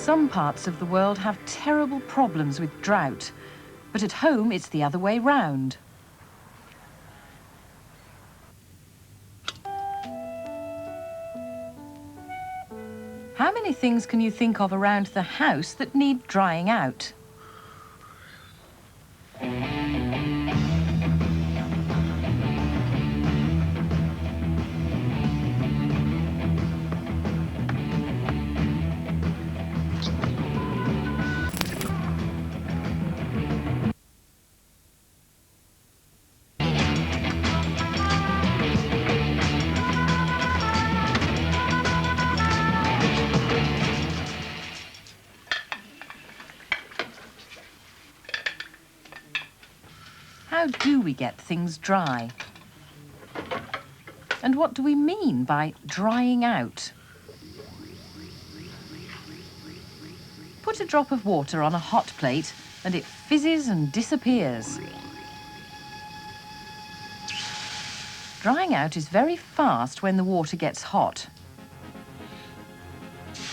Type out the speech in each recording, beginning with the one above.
Some parts of the world have terrible problems with drought, but at home it's the other way round. How many things can you think of around the house that need drying out? How do we get things dry? And what do we mean by drying out? Put a drop of water on a hot plate and it fizzes and disappears. Drying out is very fast when the water gets hot.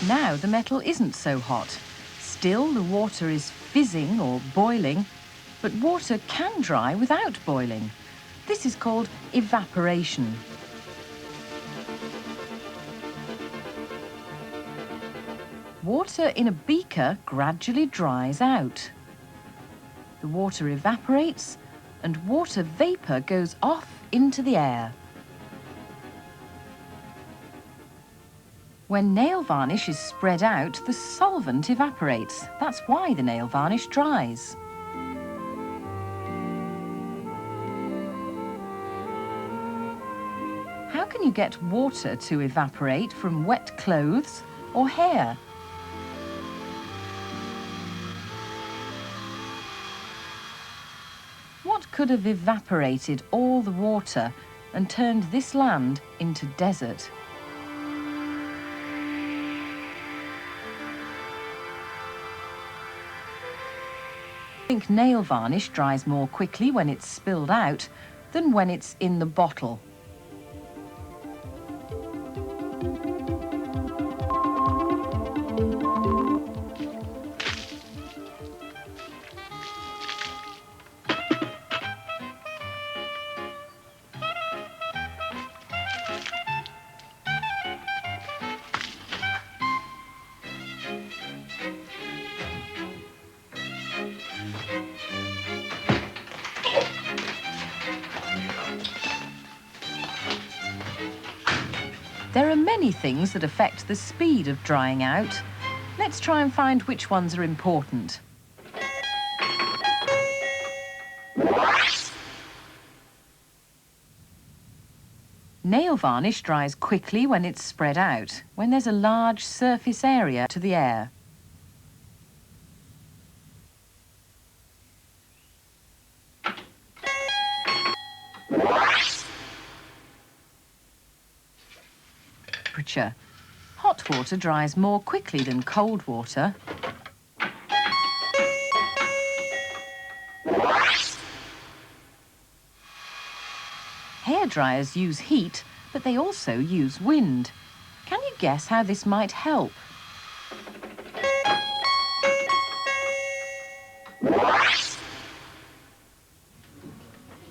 Now the metal isn't so hot. Still, the water is fizzing or boiling, but water can dry without boiling. This is called evaporation. Water in a beaker gradually dries out. The water evaporates and water vapour goes off into the air. When nail varnish is spread out, the solvent evaporates. That's why the nail varnish dries. How can you get water to evaporate from wet clothes or hair? What could have evaporated all the water and turned this land into desert? I think nail varnish dries more quickly when it's spilled out than when it's in the bottle. There are many things that affect the speed of drying out. Let's try and find which ones are important. Nail varnish dries quickly when it's spread out, when there's a large surface area to the air. Temperature. Hot water dries more quickly than cold water. Hair dryers use heat, but they also use wind. Can you guess how this might help?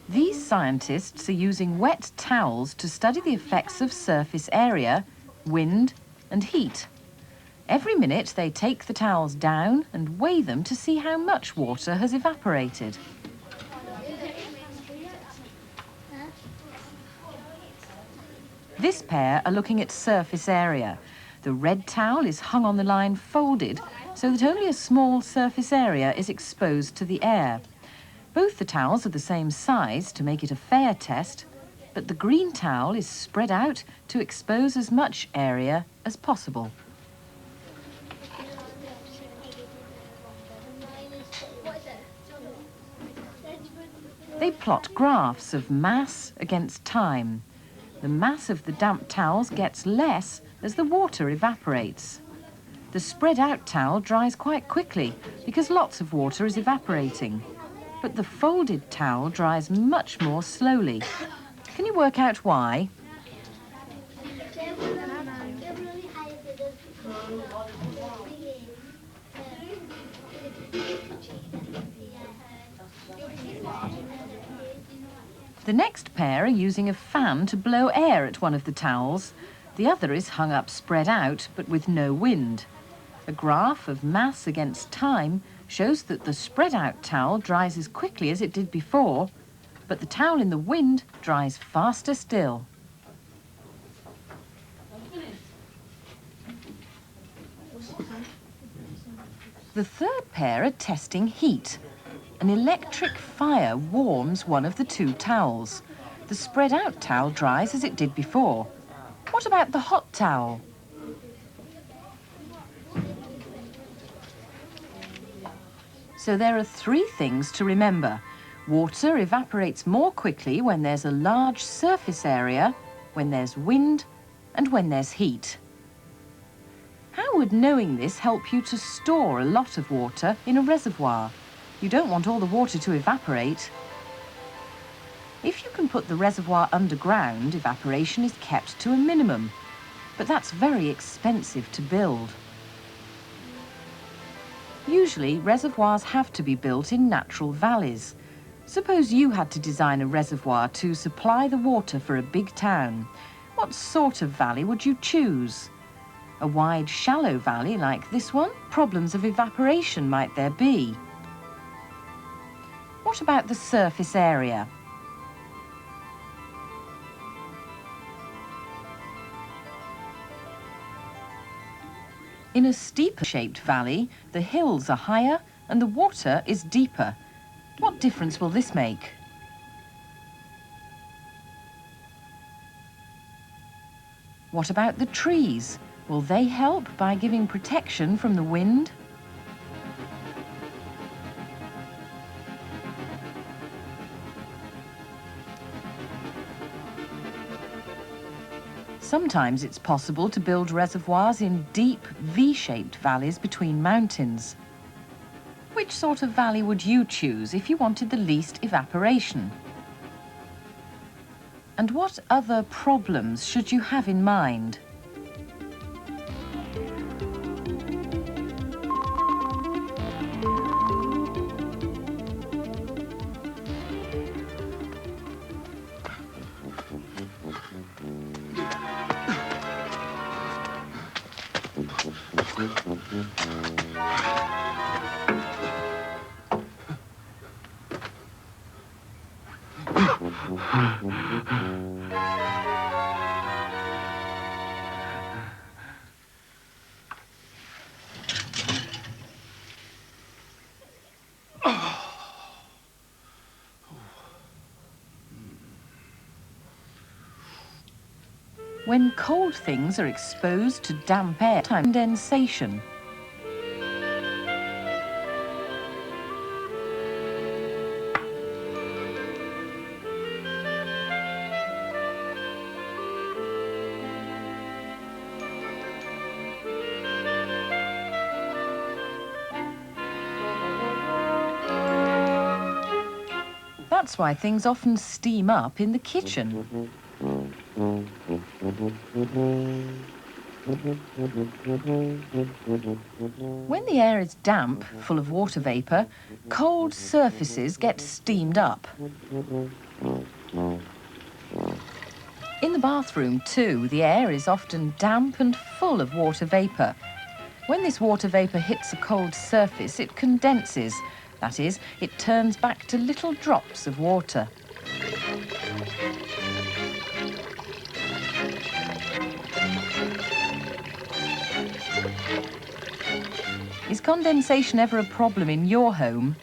These scientists are using wet towels to study the effects of surface area, wind and heat. Every minute they take the towels down and weigh them to see how much water has evaporated. This pair are looking at surface area. The red towel is hung on the line folded so that only a small surface area is exposed to the air. Both the towels are the same size to make it a fair test, but the green towel is spread out to expose as much area as possible. They plot graphs of mass against time. The mass of the damp towels gets less as the water evaporates. The spread-out towel dries quite quickly because lots of water is evaporating. But the folded towel dries much more slowly. Can you work out why? The next pair are using a fan to blow air at one of the towels. The other is hung up spread out, but with no wind. A graph of mass against time shows that the spread out towel dries as quickly as it did before, but the towel in the wind dries faster still. The third pair are testing heat. An electric fire warms one of the two towels. The spread out towel dries as it did before. What about the hot towel? So there are three things to remember. Water evaporates more quickly when there's a large surface area, when there's wind, and when there's heat. How would knowing this help you to store a lot of water in a reservoir? You don't want all the water to evaporate. If you can put the reservoir underground, evaporation is kept to a minimum, but that's very expensive to build. Usually, reservoirs have to be built in natural valleys. Suppose you had to design a reservoir to supply the water for a big town. What sort of valley would you choose? A wide, shallow valley like this one? Problems of evaporation might there be. What about the surface area? In a steeper-shaped valley, the hills are higher and the water is deeper. What difference will this make? What about the trees? Will they help by giving protection from the wind? Sometimes it's possible to build reservoirs in deep, V-shaped valleys between mountains. Which sort of valley would you choose if you wanted the least evaporation? And what other problems should you have in mind? When cold things are exposed to damp air, condensation. That's why things often steam up in the kitchen. When the air is damp, full of water vapour, cold surfaces get steamed up. In the bathroom too, the air is often damp and full of water vapour. When this water vapour hits a cold surface, it condenses. That is, it turns back to little drops of water. Is condensation ever a problem in your home?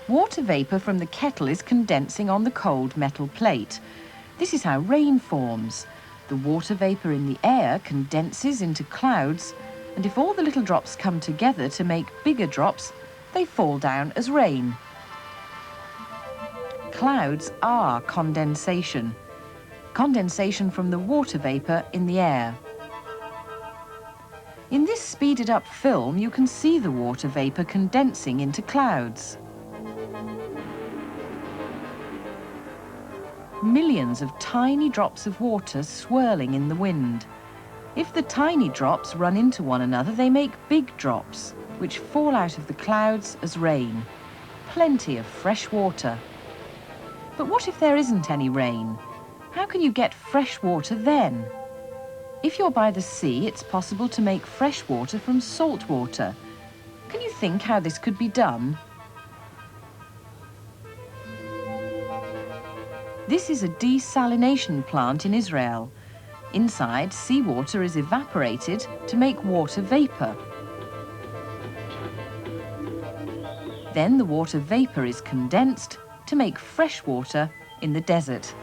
Water vapour from the kettle is condensing on the cold metal plate. This is how rain forms. The water vapour in the air condenses into clouds, and if all the little drops come together to make bigger drops, they fall down as rain. Clouds are condensation. Condensation from the water vapour in the air. In this speeded up film, you can see the water vapour condensing into clouds. Millions of tiny drops of water swirling in the wind. If the tiny drops run into one another, they make big drops, which fall out of the clouds as rain. Plenty of fresh water. But what if there isn't any rain? How can you get fresh water then? If you're by the sea, it's possible to make fresh water from salt water. Can you think how this could be done? This is a desalination plant in Israel. Inside, seawater is evaporated to make water vapour. Then the water vapour is condensed to make fresh water in the desert.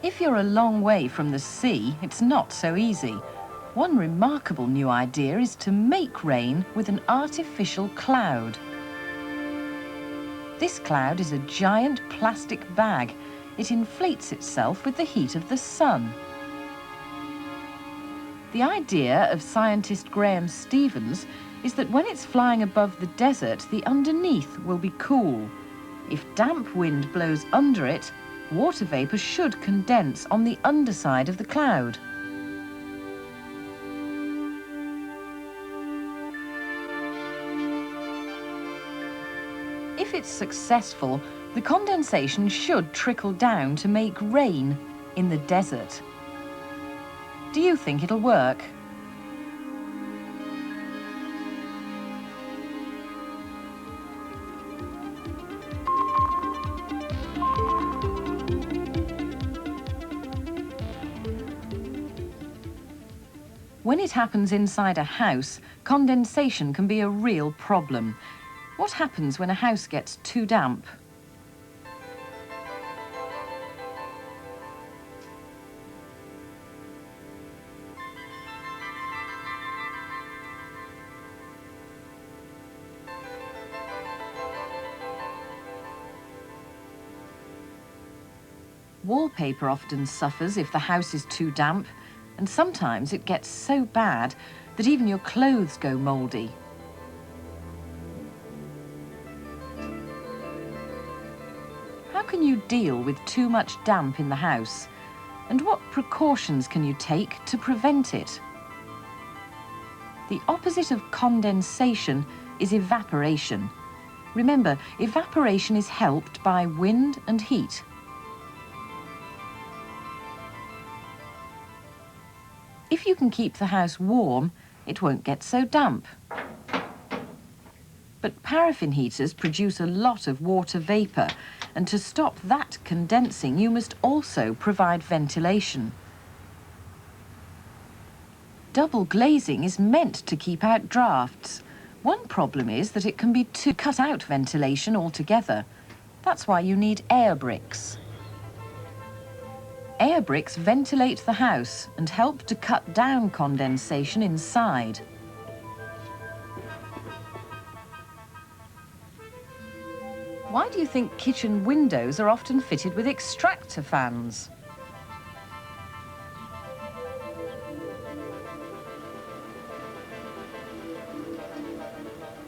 If you're a long way from the sea, it's not so easy. One remarkable new idea is to make rain with an artificial cloud. This cloud is a giant plastic bag. It inflates itself with the heat of the sun. The idea of scientist Graham Stevens is that when it's flying above the desert, the underneath will be cool. If damp wind blows under it, water vapour should condense on the underside of the cloud. If it's successful, the condensation should trickle down to make rain in the desert. Do you think it'll work? When it happens inside a house, condensation can be a real problem. What happens when a house gets too damp? Wallpaper often suffers if the house is too damp, and sometimes it gets so bad that even your clothes go mouldy. How can you deal with too much damp in the house? And what precautions can you take to prevent it? The opposite of condensation is evaporation. Remember, evaporation is helped by wind and heat. If you can keep the house warm, it won't get so damp. But paraffin heaters produce a lot of water vapour, and to stop that condensing, you must also provide ventilation. Double glazing is meant to keep out drafts. One problem is that it can be to cut out ventilation altogether. That's why you need air bricks. Air bricks ventilate the house and help to cut down condensation inside. Why do you think kitchen windows are often fitted with extractor fans?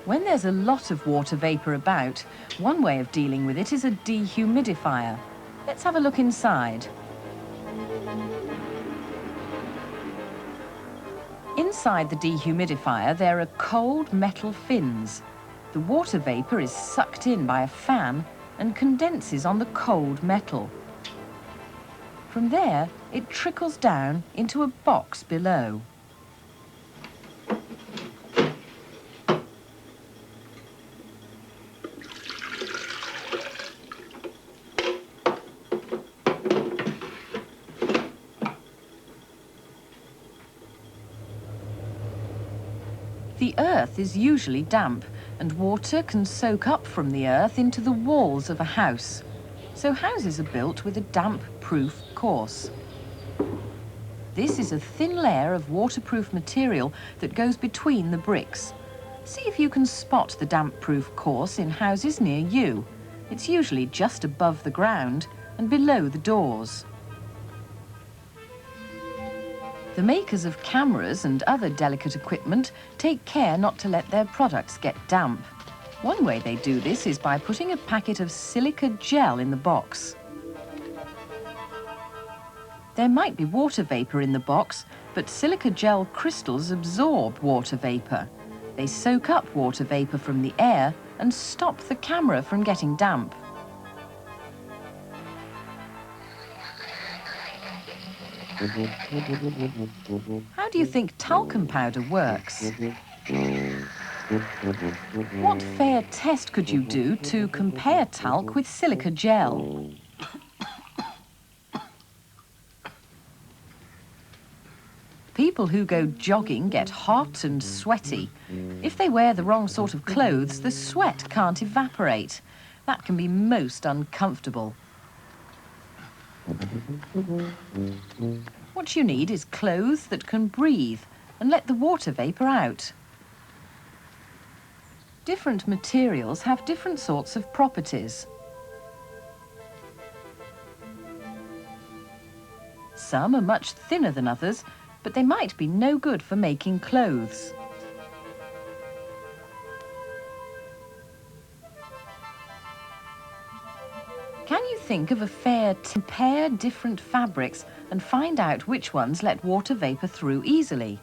When there's a lot of water vapour about, one way of dealing with it is a dehumidifier. Let's have a look inside. Inside the dehumidifier, there are cold metal fins. The water vapour is sucked in by a fan and condenses on the cold metal. From there, it trickles down into a box below. The earth is usually damp, and water can soak up from the earth into the walls of a house. So houses are built with a damp-proof course. This is a thin layer of waterproof material that goes between the bricks. See if you can spot the damp-proof course in houses near you. It's usually just above the ground and below the doors. The makers of cameras and other delicate equipment take care not to let their products get damp. One way they do this is by putting a packet of silica gel in the box. There might be water vapour in the box, but silica gel crystals absorb water vapour. They soak up water vapour from the air and stop the camera from getting damp. How do you think talcum powder works? What fair test could you do to compare talc with silica gel? People who go jogging get hot and sweaty. If they wear the wrong sort of clothes, the sweat can't evaporate. That can be most uncomfortable. What you need is clothes that can breathe and let the water vapour out. Different materials have different sorts of properties. Some are much thinner than others, but they might be no good for making clothes. Can you think of a fair to compare different fabrics and find out which ones let water vapour through easily?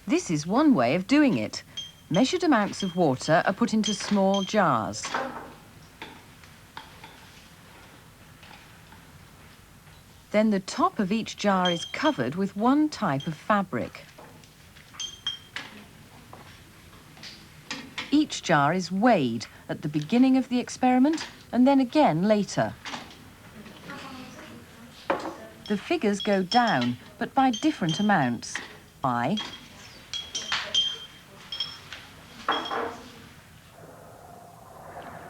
This is one way of doing it. Measured amounts of water are put into small jars. Then the top of each jar is covered with one type of fabric. Each jar is weighed at the beginning of the experiment and then again later. The figures go down, but by different amounts. Why?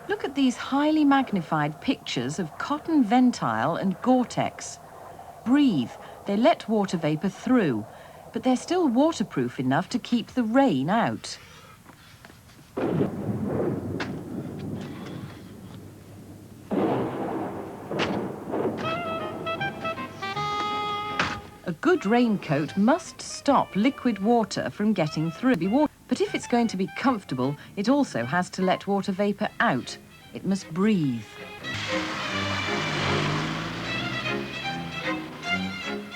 Look at these highly magnified pictures of cotton Ventile and Gore-Tex. Breathe, they let water vapour through, but they're still waterproof enough to keep the rain out. A good raincoat must stop liquid water from getting through. But if it's going to be comfortable, it also has to let water vapour out. It must breathe.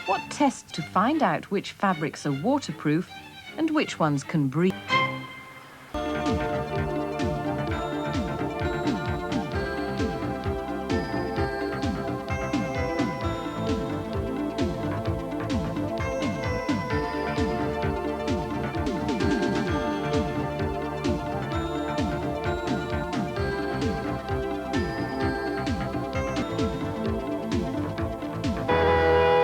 What tests to find out which fabrics are waterproof and which ones can breathe?